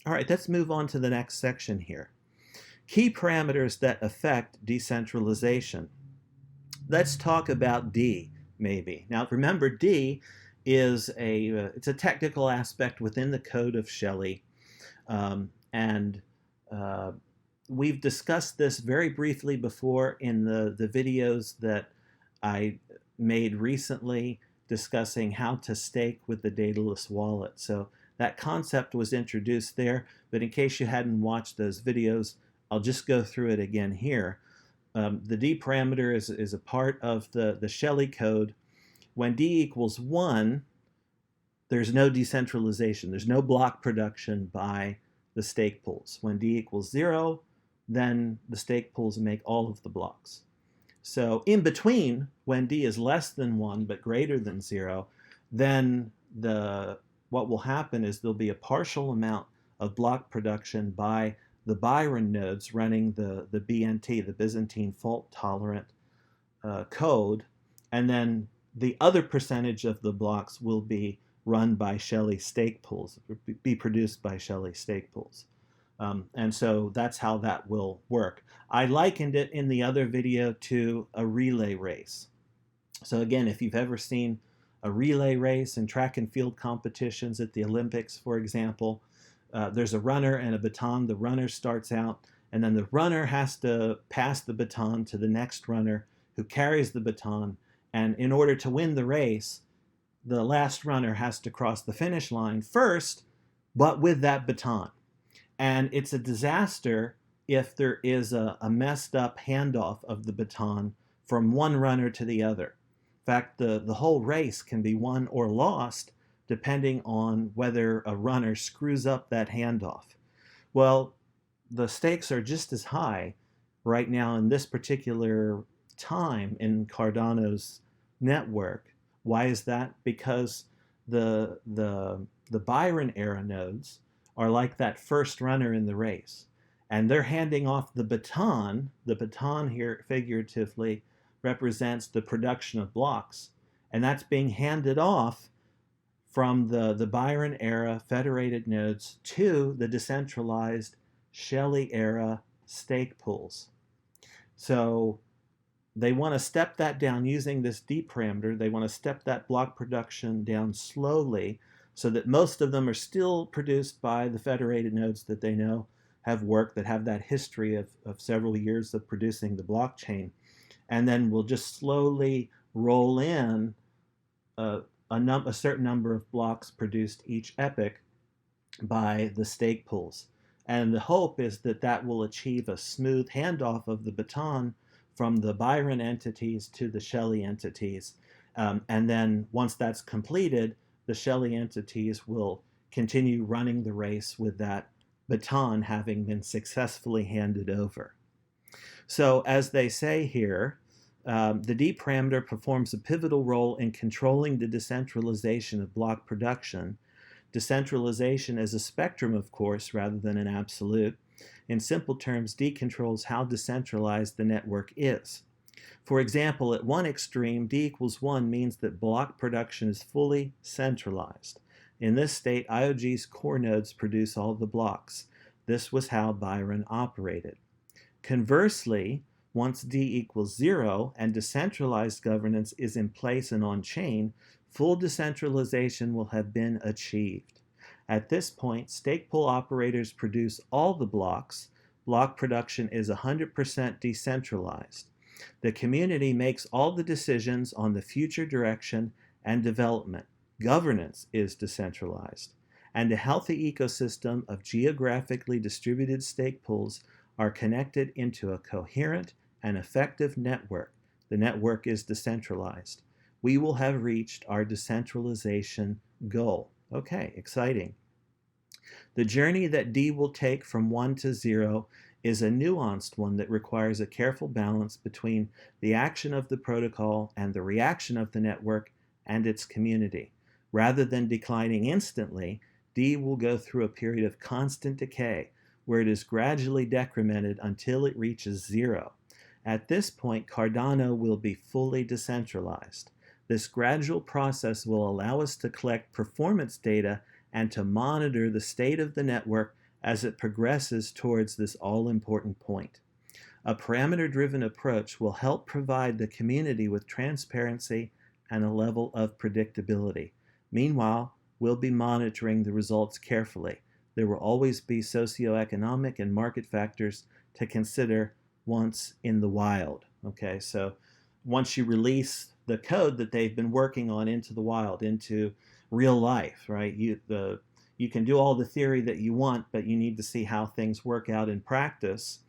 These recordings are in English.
All right, let's move on to the next section here. Key parameters that affect decentralization. Let's talk about D, maybe. Now, remember, D is it's a technical aspect within the code of Shelley, and we've discussed this very briefly before in the videos that I made recently discussing how to stake with the dataless wallet. So that concept was introduced there, but in case you hadn't watched those videos, I'll just go through it again here. The D parameter is a part of the Shelley code. When D equals 1, there's no decentralization. There's no block production by the stake pools. When D equals 0, then the stake pools make all of the blocks. So in between, when D is less than 1 but greater than 0, then what will happen is there'll be a partial amount of block production by the Byron nodes running the BNT, the Byzantine fault tolerant code, and then the other percentage of the blocks will be run by Shelley stake pools, be produced by Shelley stake pools. And so that's how that will work. I likened it in the other video to a relay race. So again, if you've ever seen a relay race in track and field competitions at the Olympics, for example, there's a runner and a baton. The runner starts out, and then the runner has to pass the baton to the next runner who carries the baton. And in order to win the race, the last runner has to cross the finish line first, but with that baton. And it's a disaster if there is a messed up handoff of the baton from one runner to the other. In fact, the whole race can be won or lost depending on whether a runner screws up that handoff. Well, the stakes are just as high right now in this particular time in Cardano's network. Why is that? Because the Byron era nodes are like that first runner in the race, and they're handing off the baton. The baton here figuratively represents the production of blocks, and that's being handed off from the Byron era federated nodes to the decentralized Shelley era stake pools. So they want to step that down using this D parameter. They want to step that block production down slowly so that most of them are still produced by the federated nodes that they know have worked, that have that history of several years of producing the blockchain. And then we'll just slowly roll in a certain number of blocks produced each epoch by the stake pools. And the hope is that that will achieve a smooth handoff of the baton from the Byron entities to the Shelley entities. And then once that's completed, the Shelley entities will continue running the race with that baton having been successfully handed over. So as they say here, the D parameter performs a pivotal role in controlling the decentralization of block production. Decentralization is a spectrum, of course, rather than an absolute. In simple terms, D controls how decentralized the network is. For example, at one extreme, D equals 1 means that block production is fully centralized. In this state, IOG's core nodes produce all the blocks. This was how Byron operated. Conversely, once D equals 0 and decentralized governance is in place and on-chain, full decentralization will have been achieved. At this point, stake pool operators produce all the blocks. Block production is 100% decentralized. The community makes all the decisions on the future direction and development. Governance is decentralized. And a healthy ecosystem of geographically distributed stake pools are connected into a coherent and effective network. The network is decentralized. We will have reached our decentralization goal. Okay, exciting. The journey that D will take from 1 to 0 is a nuanced one that requires a careful balance between the action of the protocol and the reaction of the network and its community. Rather than declining instantly, D will go through a period of constant decay where it is gradually decremented until it reaches 0. At this point, Cardano will be fully decentralized. This gradual process will allow us to collect performance data and to monitor the state of the network as it progresses towards this all-important point. A parameter-driven approach will help provide the community with transparency and a level of predictability. Meanwhile, we'll be monitoring the results carefully. There will always be socioeconomic and market factors to consider once in the wild. Okay, so once you release the code that they've been working on into the wild, into real life, right? You can do all the theory that you want, but you need to see how things work out in practice,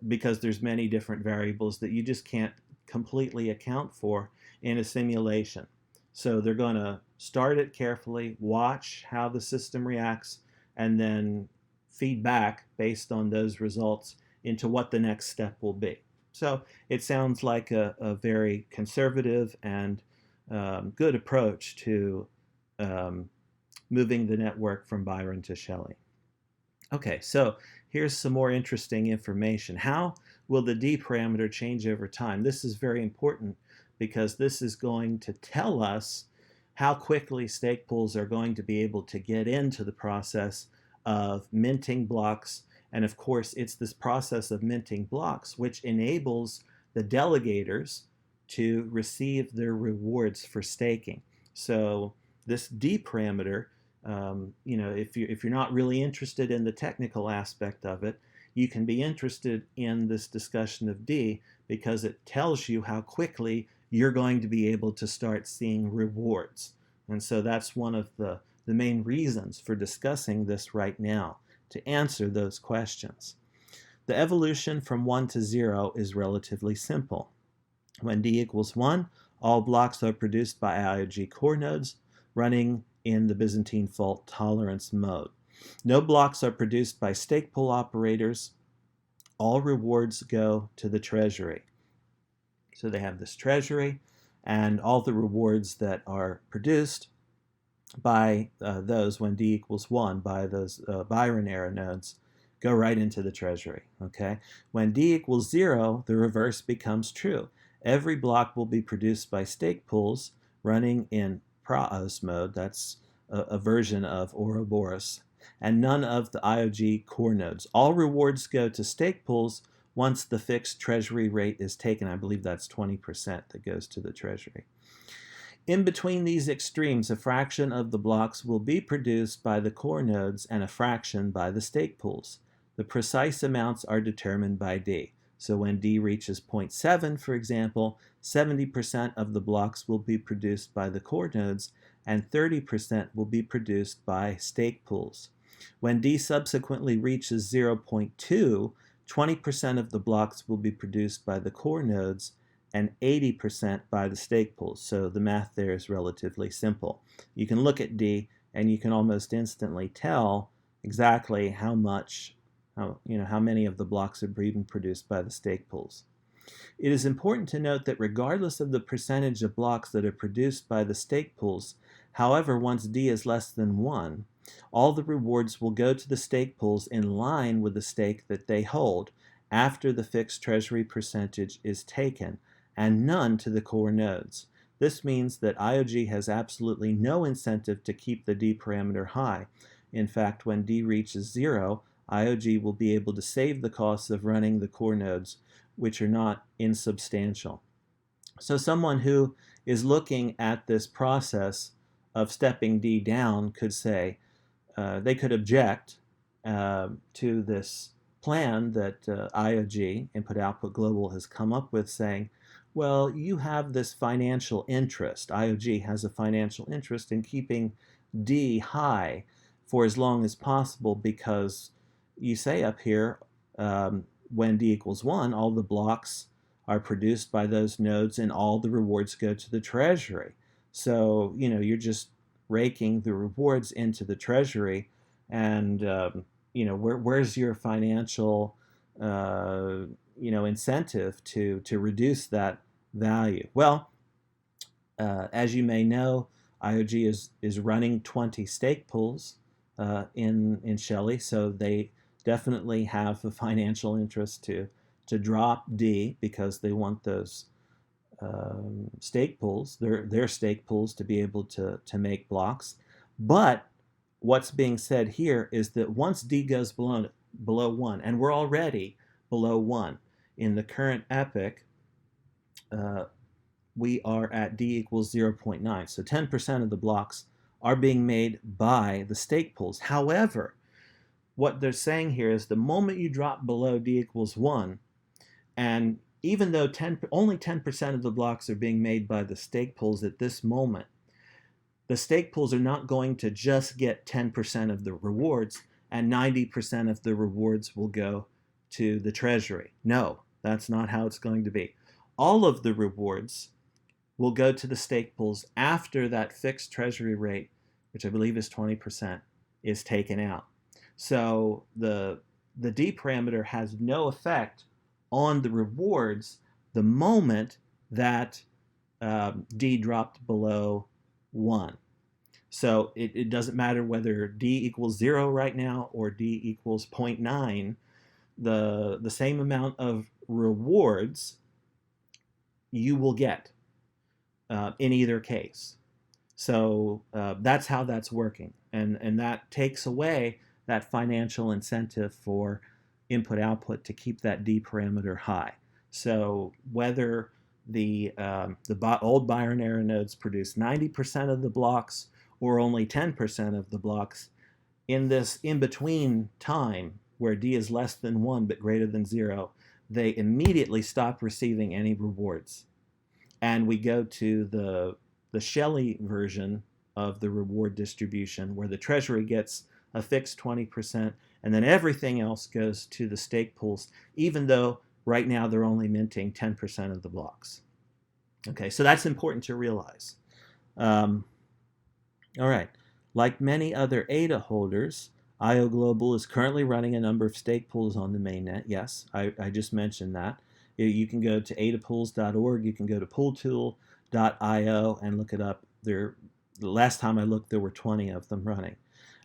because there's many different variables that you just can't completely account for in a simulation. So they're going to start it carefully, watch how the system reacts, and then feed back based on those results into what the next step will be. So it sounds like a very conservative and good approach to moving the network from Byron to Shelley. Okay, so here's some more interesting information. How will the D parameter change over time? This is very important because this is going to tell us how quickly stake pools are going to be able to get into the process of minting blocks. And of course, it's this process of minting blocks which enables the delegators to receive their rewards for staking. So this D parameter, if you're not really interested in the technical aspect of it, you can be interested in this discussion of D because it tells you how quickly you're going to be able to start seeing rewards. And so that's one of the main reasons for discussing this right now, to answer those questions. The evolution from 1 to 0 is relatively simple. When D equals 1, all blocks are produced by IOG core nodes running in the Byzantine fault tolerance mode. No blocks are produced by stake pool operators. All rewards go to the treasury. So they have this treasury, and all the rewards that are produced by those when D equals 1, by those Byron era nodes, go right into the treasury. Okay? When D equals 0, the reverse becomes true. Every block will be produced by stake pools running in Praos mode, that's a version of Ouroboros, and none of the IOG core nodes. All rewards go to stake pools once the fixed treasury rate is taken. I believe that's 20% that goes to the treasury. In between these extremes, a fraction of the blocks will be produced by the core nodes and a fraction by the stake pools. The precise amounts are determined by D. So when D reaches 0.7, for example, 70% of the blocks will be produced by the core nodes and 30% will be produced by stake pools. When D subsequently reaches 0.2, 20% of the blocks will be produced by the core nodes and 80% by the stake pools. So the math there is relatively simple. You can look at D and you can almost instantly tell exactly how many of the blocks are being produced by the stake pools. It is important to note that regardless of the percentage of blocks that are produced by the stake pools, however, once D is less than 1, all the rewards will go to the stake pools in line with the stake that they hold after the fixed treasury percentage is taken, and none to the core nodes. This means that IOG has absolutely no incentive to keep the D parameter high. In fact, when D reaches 0, IOG will be able to save the costs of running the core nodes, which are not insubstantial. So someone who is looking at this process of stepping D down could say, they could object to this plan that IOG, Input Output Global, has come up with, saying, well, you have this financial interest. IOG has a financial interest in keeping D high for as long as possible because you say up here, when D equals 1, all the blocks are produced by those nodes and all the rewards go to the treasury. So, you're just raking the rewards into the treasury, and, where's your financial, incentive to reduce that value? Well, as you may know, IOG is running 20 stake pools in Shelley, so they definitely have a financial interest to drop D because they want those stake pools, their stake pools, to be able to make blocks. But what's being said here is that once D goes below 1, and we're already below 1 in the current epoch, we are at D equals 0.9. So 10% of the blocks are being made by the stake pools. However, what they're saying here is the moment you drop below D equals 1, and even though only 10% of the blocks are being made by the stake pools at this moment, the stake pools are not going to just get 10% of the rewards and 90% of the rewards will go to the treasury. No, that's not how it's going to be. All of the rewards will go to the stake pools after that fixed treasury rate, which I believe is 20%, is taken out. So the D parameter has no effect on the rewards the moment that D dropped below 1. So it doesn't matter whether D equals 0 right now or D equals 0.9, the same amount of rewards you will get in either case. So that's how that's working. And that takes away that financial incentive for input-output to keep that D parameter high. So whether the old Byron error nodes produce 90% of the blocks or only 10% of the blocks, in this in-between time where D is less than 1 but greater than 0, they immediately stop receiving any rewards. And we go to the Shelley version of the reward distribution where the treasury gets a fixed 20% and then everything else goes to the stake pools, even though right now they're only minting 10% of the blocks. Okay, so that's important to realize. All right, like many other ADA holders, IO Global is currently running a number of stake pools on the mainnet. Yes, I just mentioned that. You can go to adapools.org, you can go to pooltool.io and look it up. The last time I looked, there were 20 of them running.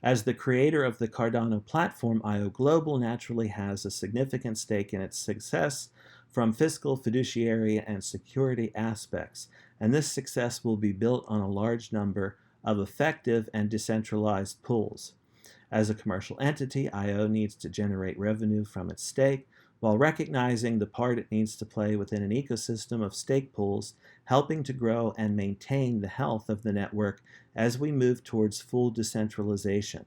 As the creator of the Cardano platform, IO Global naturally has a significant stake in its success from fiscal, fiduciary, and security aspects, and this success will be built on a large number of effective and decentralized pools. As a commercial entity, IO needs to generate revenue from its stake, while recognizing the part it needs to play within an ecosystem of stake pools, helping to grow and maintain the health of the network as we move towards full decentralization.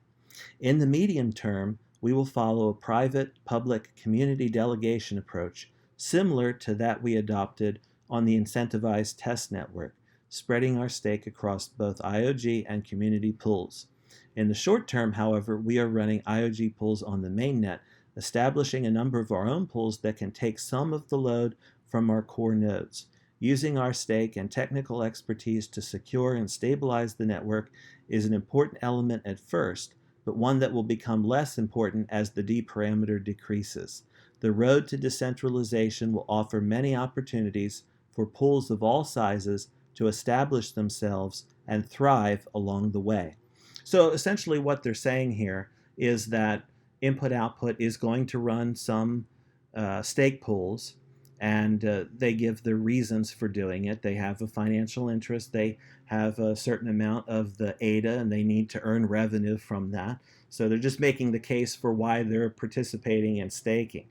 In the medium term, we will follow a private-public community delegation approach similar to that we adopted on the incentivized test network, spreading our stake across both IOG and community pools. In the short term, however, we are running IOG pools on the mainnet, establishing a number of our own pools that can take some of the load from our core nodes. Using our stake and technical expertise to secure and stabilize the network is an important element at first, but one that will become less important as the D parameter decreases. The road to decentralization will offer many opportunities for pools of all sizes to establish themselves and thrive along the way. So essentially what they're saying here is that input-output is going to run some stake pools, and they give the reasons for doing it. They have a financial interest, they have a certain amount of the ADA, and they need to earn revenue from that. So they're just making the case for why they're participating in staking.